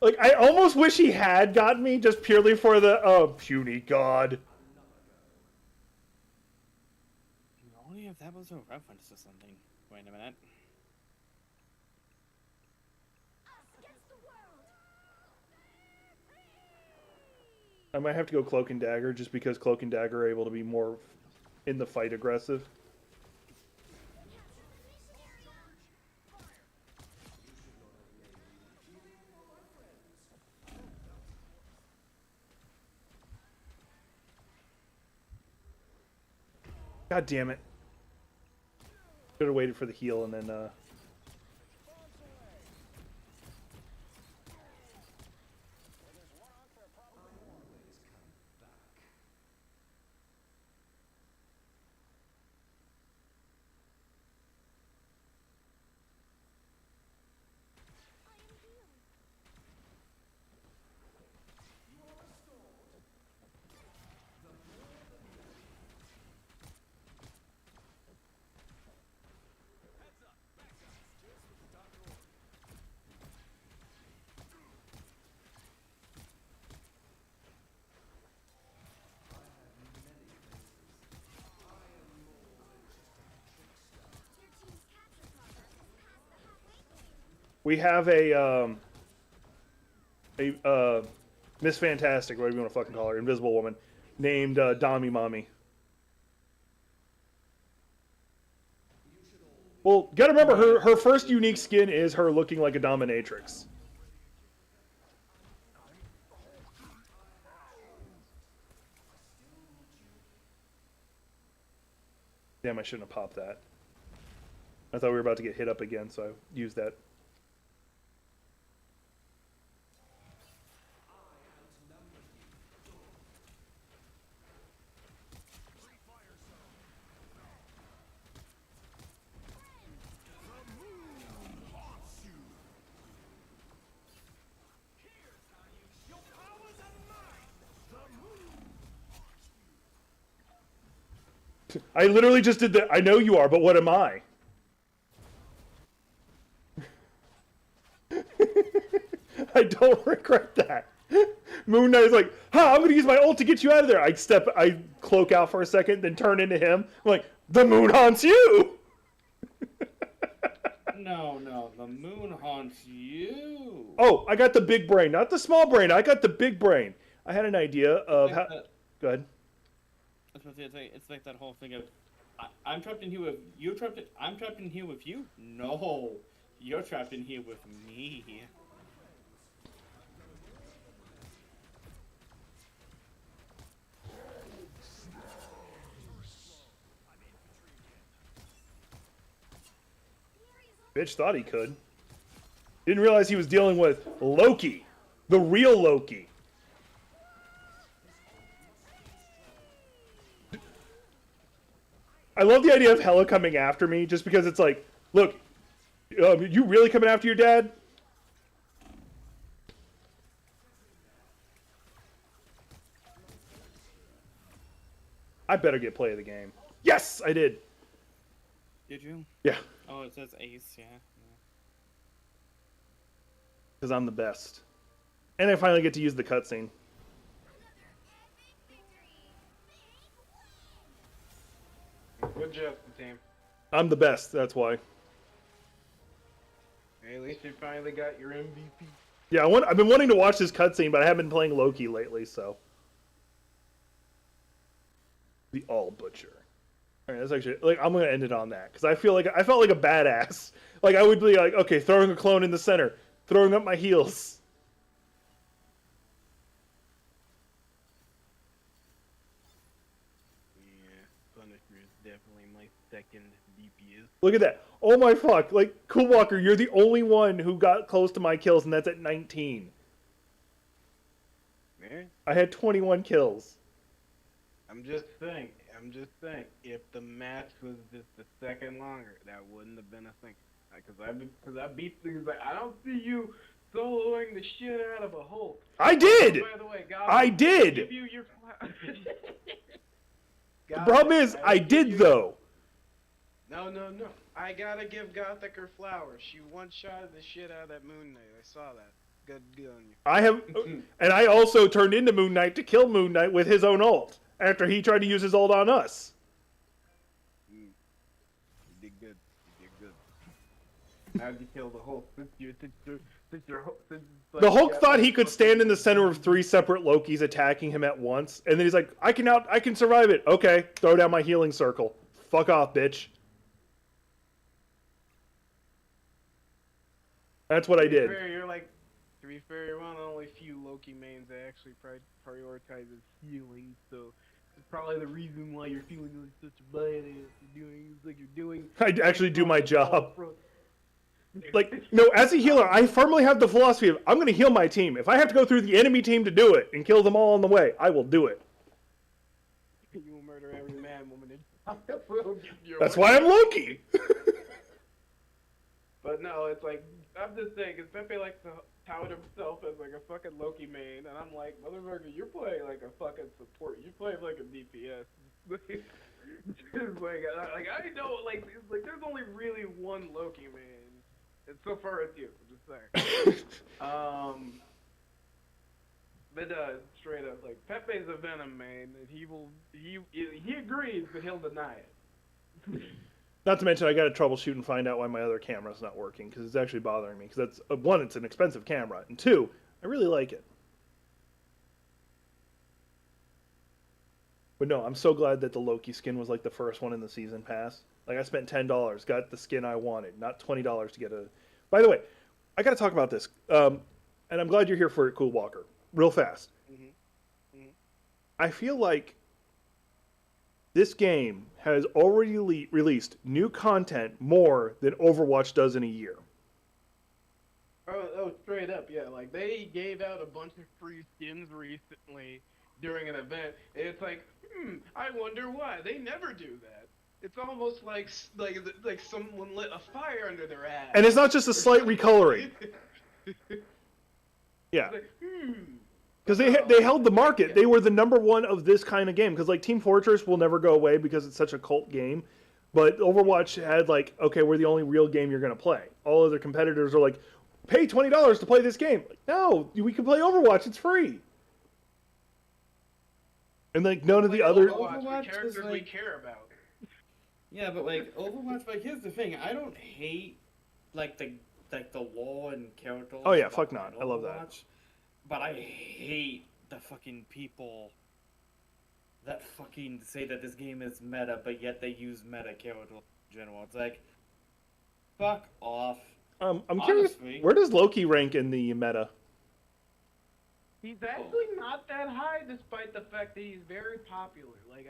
Like, I almost wish he had gotten me just purely for the, puny god. Only if that was a reference to something. Wait a minute. I might have to go Cloak and Dagger just because Cloak and Dagger are able to be more in the fight aggressive. God damn it. Should have waited for the heal and then, we have a Miss Fantastic, whatever you want to fucking call her, Invisible Woman, named Dami Mommy. Well, gotta remember, her first unique skin is her looking like a dominatrix. Damn, I shouldn't have popped that. I thought we were about to get hit up again, so I used that. I literally just did that. I know you are, but what am I? I don't regret that. Moon Knight is like, I'm gonna use my ult to get you out of there. I cloak out for a second, then turn into him. I'm like, the moon haunts you! No, the moon haunts you. Oh, I got the big brain, not the small brain. I got the big brain. I had an idea of how... Go ahead. It's like that whole thing of, I'm trapped in here with you. I'm trapped in here with you. No, you're trapped in here with me. Bitch thought he could. Didn't realize he was dealing with Loki, the real Loki. I love the idea of Hela coming after me, just because it's like, look, you really coming after your dad? I better get play of the game. Yes, I did. Did you? Yeah. Oh, it says ace, yeah. Because I'm the best. And I finally get to use the cutscene. Good job, team. I'm the best, that's why. Hey, at least you finally got your MVP. Yeah, I've been wanting to watch this cutscene, but I haven't been playing Loki lately, so. The All Butcher. Alright, that's actually, like, I'm gonna end it on that, because I felt like a badass. Like, I would be like, okay, throwing a clone in the center, throwing up my heels. Yeah, Punisher is definitely my second DPS. Look at that. Oh my fuck. Like, Cool Walker, you're the only one who got close to my kills, and that's at 19. Man, I had 21 kills. I'm just saying, if the match was just a second longer, that wouldn't have been a thing. Because I beat things like, I don't see you soloing the shit out of a Hulk. I did! By the way, God, I did! Give you your The problem is, I did though. No. I gotta give Gothic her flowers. She one-shotted the shit out of that Moon Knight. I saw that. Good on you. I have, and I also turned into Moon Knight to kill Moon Knight with his own ult after he tried to use his ult on us. You did good. How'd you kill the Hulk? The Hulk thought he could stand in the center of 3 separate Lokis attacking him at once, and then he's like, I can survive it. Okay, throw down my healing circle. Fuck off, bitch. That's what I did. To be fair, you're one of the only few Loki mains that actually prioritizes healing, so It's probably the reason why you're feeling like such a badass. You're doing. I actually do my job. Front. Like, no, as a healer, I firmly have the philosophy of I'm going to heal my team. If I have to go through the enemy team to do it and kill them all on the way, I will do it. You will murder every man, woman, and That's why I'm Loki. But no, it's like, I'm just saying, because Pepe likes to tout himself as like a fucking Loki main, and I'm like, motherfucker, you're playing like a fucking support. You play like a DPS. It's like I know, like, it's like there's only really one Loki main. And so far it's you, I'm just saying. But straight up, like, Pepe's a Venom main, and he agrees, but he'll deny it. Not to mention, I got to troubleshoot and find out why my other camera's not working, because it's actually bothering me. Because that's, one, it's an expensive camera, and two, I really like it. But no, I'm so glad that the Loki skin was like the first one in the season pass. Like, I spent $10, got the skin I wanted, not $20 to get a... By the way, I got to talk about this, and I'm glad you're here for it, Cool Walker. Real fast. I feel like this game has already released new content more than Overwatch does in a year. Oh, straight up, yeah. Like, they gave out a bunch of free skins recently during an event, and it's like, I wonder why. They never do that. It's almost like someone lit a fire under their ass. And it's not just a slight recoloring. Yeah. Like, Because they held the market. They were the #1 of this kind of game. Because, like, Team Fortress will never go away because it's such a cult game. But Overwatch had, like, okay, we're the only real game you're going to play. All other competitors are like, pay $20 to play this game. Like, no, we can play Overwatch. It's free. And, like, none of the other... Overwatch characters like... we care about. Yeah, but, like, Overwatch, like, here's the thing. I don't hate, like, the lore and characters. Oh, yeah, fuck not. I love that. But I hate the fucking people that fucking say that this game is meta, but yet they use meta characters in general. It's like, fuck off. I'm curious, where does Loki rank in the meta? He's actually not that high, despite the fact that he's very popular. Like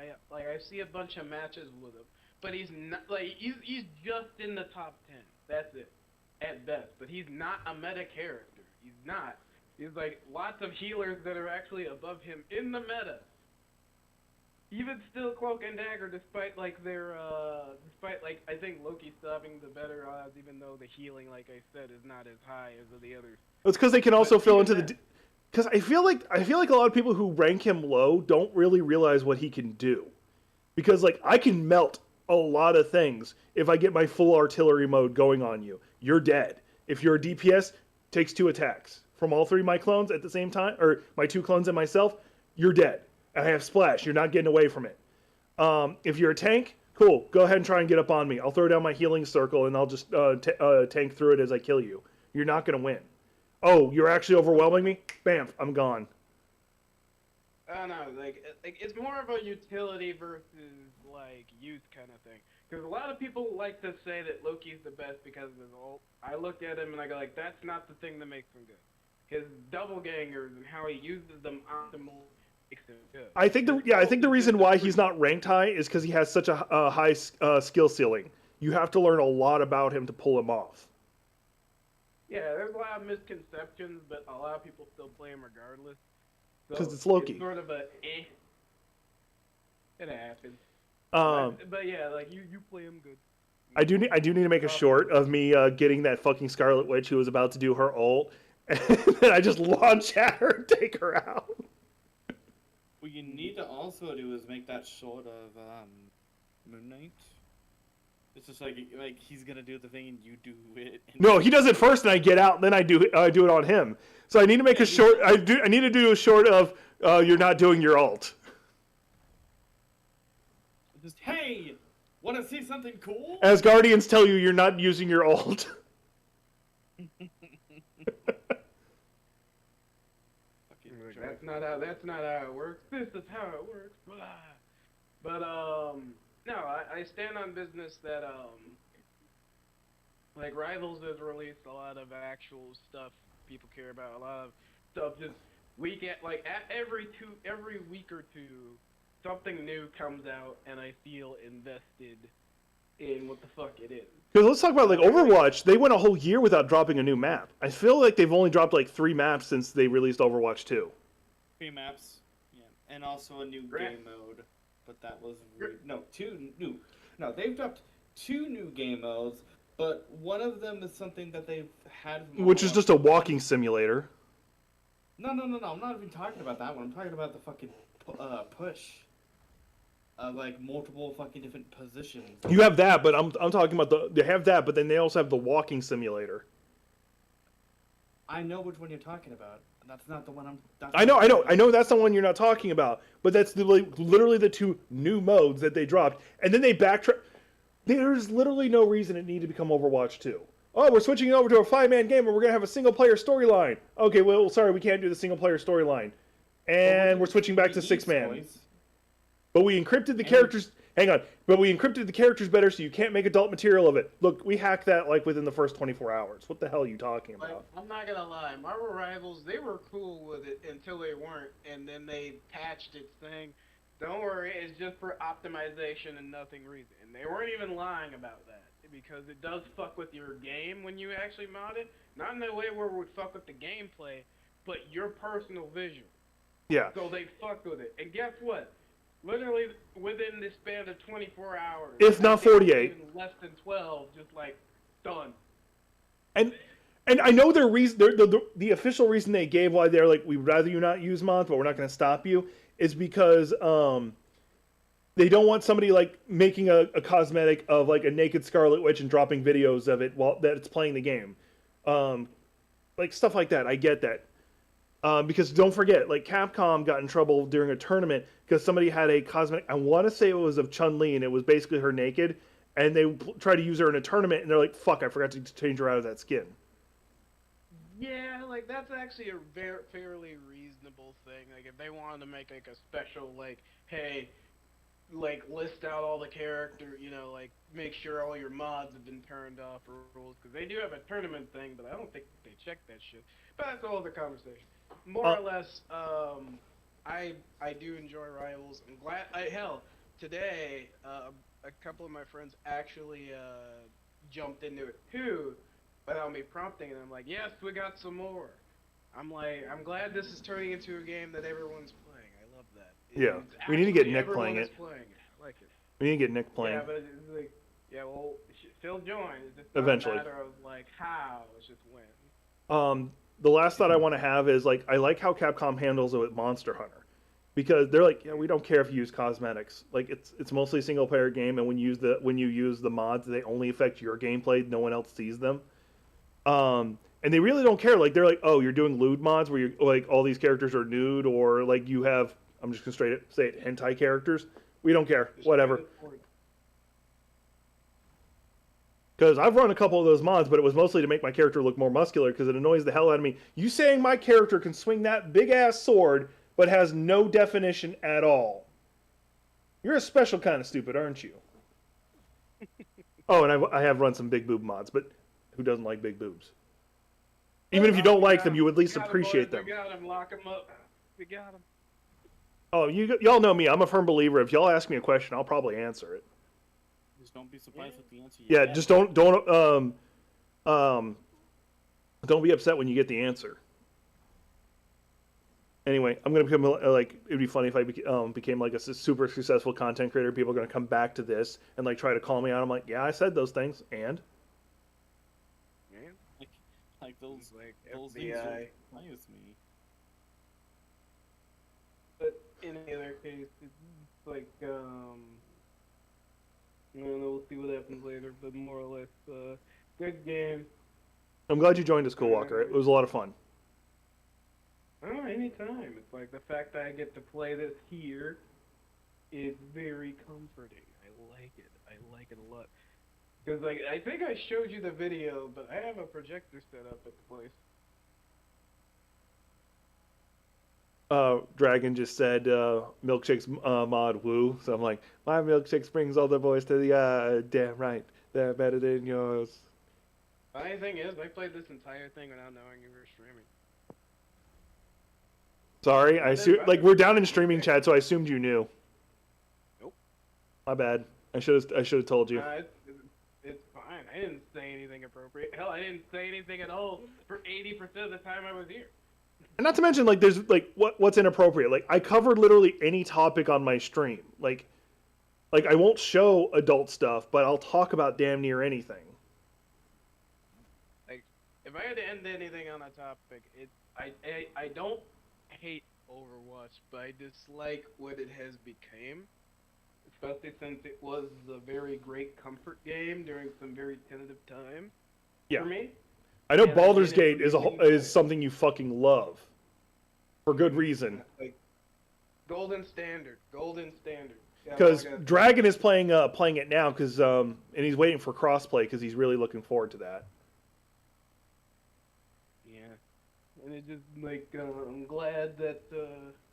I see a bunch of matches with him, but he's not like he's just in the top 10. That's it, at best. But he's not a meta character. He's not. He's like lots of healers that are actually above him in the meta. Even still, Cloak and Dagger, despite like I think Loki still having the better odds, even though the healing, like I said, is not as high as the others. It's because they can also fill into the. Because I feel like a lot of people who rank him low don't really realize what he can do. Because like I can melt a lot of things if I get my full artillery mode going on you. You're dead. If you're a DPS, takes 2 attacks from all 3 of my clones at the same time, or my 2 clones and myself, you're dead. I have splash. You're not getting away from it. If you're a tank, cool. Go ahead and try and get up on me. I'll throw down my healing circle and I'll just tank through it as I kill you. You're not going to win. Oh, you're actually overwhelming me? Bam, I'm gone. I don't know, like it's more of a utility versus like use kind of thing. Because a lot of people like to say that Loki's the best because of his ult. I look at him and I go like, that's not the thing that makes him good. His double gangers and how he uses them optimal makes him good. I think the reason why he's not ranked high is because he has such a high skill ceiling. You have to learn a lot about him to pull him off. Yeah, there's a lot of misconceptions, but a lot of people still play him regardless. Because it's Loki. It's sort of a eh. It happens. But yeah, like you play him good. I do need to make a short of me getting that fucking Scarlet Witch who was about to do her ult, and then I just launch at her and take her out. What you need to also do is make that short of Moon Knight. It's just like he's gonna do the thing and you do it. No, he does it first and I get out, and then I do it on him. So I need to make a short. I need to do a short of you're not doing your ult. Just hey, want to see something cool? As Guardians tell you, you're not using your ult. That's not how it works. This is how it works. Blah. But no, I stand on business that like Rivals has released a lot of actual stuff people care about. A lot of stuff just every week or two something new comes out and I feel invested in what the fuck it is. Because let's talk about like Overwatch. They went a whole year without dropping a new map. I feel like they've only dropped like 3 maps since they released Overwatch 2. 3 maps, yeah, and also a new Right. game mode, but that was no 2 new. No, they've dropped 2 new game modes, but one of them is something that they've had. From Which is Overwatch. just a walking simulator. No. I'm not even talking about that one. I'm talking about the fucking push of like multiple fucking different positions. You have that, but I'm talking about they have that, but then they also have the walking simulator. I know which one you're talking about. That's not the one I'm. I know that's the one you're not talking about, but that's literally the 2 new modes that they dropped, and then they backtrack. There's literally no reason it needed to become Overwatch 2. Oh, we're switching over to a 5-man game, and we're gonna have a single-player storyline. Okay, well, sorry, we can't do the single-player storyline, and we're switching back to 6-man. But we encrypted the characters. Hang on, but we encrypted the characters better, so you can't make adult material of it. Look, we hacked that like within the first 24 hours. What the hell are you talking Like, about? I'm not gonna lie, Marvel Rivals, they were cool with it until they weren't, and then they patched its thing. Don't worry, it's just for optimization and nothing reason. And they weren't even lying about that, because it does fuck with your game when you actually mod it. Not in a way where it would fuck with the gameplay, but your personal visual. Yeah. So they fucked with it. And guess what? Literally within the span of 24 hours. If not I think 48. even less than 12, just like, done. And I know their reason, the official reason they gave why they're like, we'd rather you not use mods, but we're not going to stop you, is because they don't want somebody like making a cosmetic of like a naked Scarlet Witch and dropping videos of it while that it's playing the game, like stuff like that. I get that. Because don't forget, like Capcom got in trouble during a tournament because somebody had a cosmetic. I want to say it was of Chun-Li, and it was basically her naked, and they tried to use her in a tournament, and they're like, "Fuck, I forgot to change her out of that skin." Yeah, like that's actually a fairly reasonable thing. Like if they wanted to make like a special, like, hey, like list out all the character, you know, like make sure all your mods have been turned off or rules, because they do have a tournament thing, but I don't think they check that shit. But that's a whole other conversation. More or less, I do enjoy Rivals. I'm glad. Hell, today a couple of my friends actually jumped into it too, without me prompting, and I'm like, yes, we got some more. I'm like, I'm glad this is turning into a game that everyone's playing. I love that. Yeah, It's we need to get actually Nick playing everyone is it. playing it. I like it. We need to get Nick playing. Yeah, but it's like, yeah, well, Phil joined. It's just Eventually. not a matter of like how, it's just when. The last thought I want to have is like I like how Capcom handles it with Monster Hunter, because they're like, yeah, we don't care if you use cosmetics. Like it's mostly a single player game, and when you use the mods, they only affect your gameplay. No one else sees them. And they really don't care. Like they're like, oh, you're doing lewd mods where you're like all these characters are nude, or like you have, I'm just gonna say it, hentai characters. We don't care. Whatever. Because I've run a couple of those mods, but it was mostly to make my character look more muscular, because it annoys the hell out of me. You saying my character can swing that big-ass sword, but has no definition at all. You're a special kind of stupid, aren't you? Oh, and I have run some big boob mods, but who doesn't like big boobs? Even if you don't like them, you at least appreciate them. We got him, lock him up. We got him. Oh, y'all know me. I'm a firm believer. If y'all ask me a question, I'll probably answer it. Just don't be surprised with the answer. Yeah, just don't be upset when you get the answer. Anyway, I'm gonna become like, it'd be funny if I became like a super successful content creator. People are gonna come back to this and like try to call me out. I'm like, yeah, I said those things, and Man, Like those like things FBI. surprise me. But in any other case, it's like, I don't know, we'll see what happens later, but more or less, good game. I'm glad you joined us, Cool Walker. It was a lot of fun. Oh, anytime. It's like the fact that I get to play this here is very comforting. I like it. I like it a lot. Because, like, I think I showed you the video, but I have a projector set up at the place. Dragon just said milkshake's mod woo, so I'm like, my milkshake brings all the boys to the damn right, they're better than yours. Funny thing is, I played this entire thing without knowing you were streaming. Sorry, like we're down in streaming chat, so I assumed you knew. My bad. I should have told you. It's fine. I didn't say anything appropriate. Hell, I didn't say anything at all for 80% of the time I was here. And not to mention, like, there's like what's inappropriate. Like, I covered literally any topic on my stream. Like I won't show adult stuff, but I'll talk about damn near anything. Like, if I had to end anything on a topic, I don't hate Overwatch, but I dislike what it has become. Especially since it was a very great comfort game during some very tentative time for me. I know And I Baldur's did it Gate really is something you fucking love, for good reason. Like, golden standard. Yeah, Because well, Dragon is playing it now, and he's waiting for crossplay because he's really looking forward to that. yeah, and it just like I'm glad that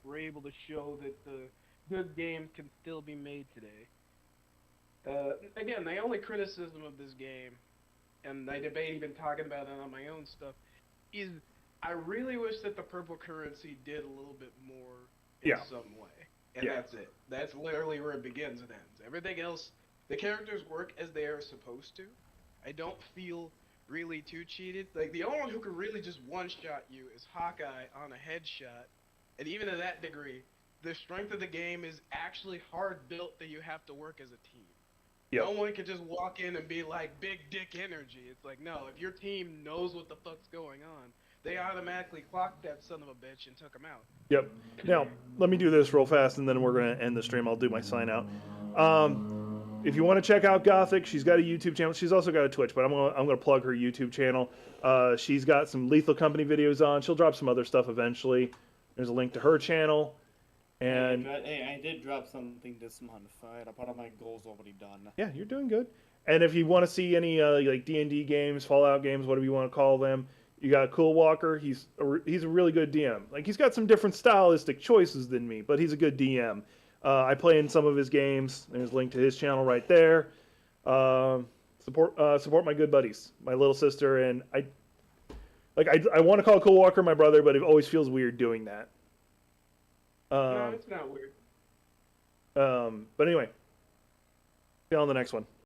we're able to show that good games can still be made today. Again, the only criticism of this game, and I debate even talking about it on my own stuff, is I really wish that the purple currency did a little bit more in some way. And that's it. That's literally where it begins and ends. Everything else, the characters work as they are supposed to. I don't feel really too cheated. Like, the only one who can really just one-shot you is Hawkeye on a headshot. And even to that degree, the strength of the game is actually hard built that you have to work as a team. Yep. No one can just walk in and be like, big dick energy. It's like, no, if your team knows what the fuck's going on, they automatically clocked that son of a bitch and took him out. Yep. Now, let me do this real fast, and then we're going to end the stream. I'll do my sign out. If you want to check out Gothic, she's got a YouTube channel. She's also got a Twitch, but I'm gonna plug her YouTube channel. She's got some Lethal Company videos on. She'll drop some other stuff eventually. There's a link to her channel. And hey, I did drop something this month. I had a part of my goals already done. yeah, you're doing good. And if you want to see any like D&D games, Fallout games, whatever you want to call them, you got Cool Walker. He's a really good DM. Like, he's got some different stylistic choices than me, but he's a good DM. I play in some of his games. There's a link to his channel right there. Support my good buddies, my little sister, and I want to call Cool Walker my brother, but it always feels weird doing that. No, it's not weird. But anyway, see you on the next one.